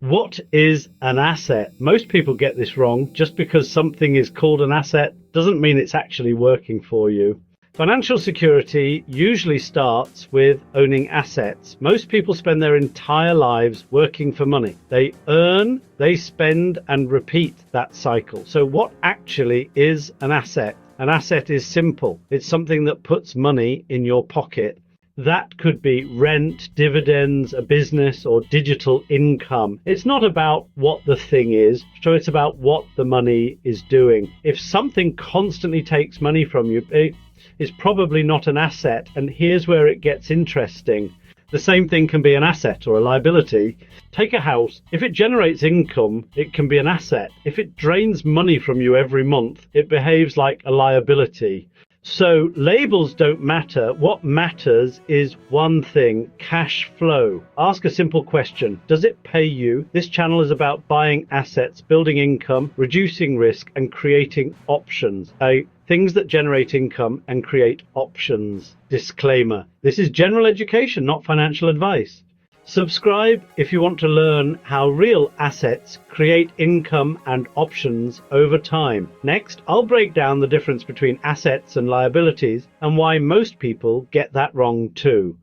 What is an asset? Most people get this wrong. Just because something is called an asset doesn't mean it's actually working for you. Financial security usually starts with owning assets. Most people spend their entire lives working for money. They earn, they spend, and repeat that cycle. So what actually is an asset? An asset is simple. It's something that puts money in your pocket. That could be rent, dividends, a business, or digital income. It's not about what the thing is, so it's about what the money is doing. If something constantly takes money from you, it is probably not an asset, and here's where it gets interesting. The same thing can be an asset or a liability. Take a house. If it generates income, it can be an asset. If it drains money from you every month, it behaves like a liability. So labels don't matter. What matters is one thing: cash flow. Ask a simple question. Does it pay you? This channel is about buying assets, building income, reducing risk, and creating options. Things that generate income and create options. Disclaimer: this is general education, not financial advice. Subscribe if you want to learn how real assets create income and options over time. Next, I'll break down the difference between assets and liabilities and why most people get that wrong too.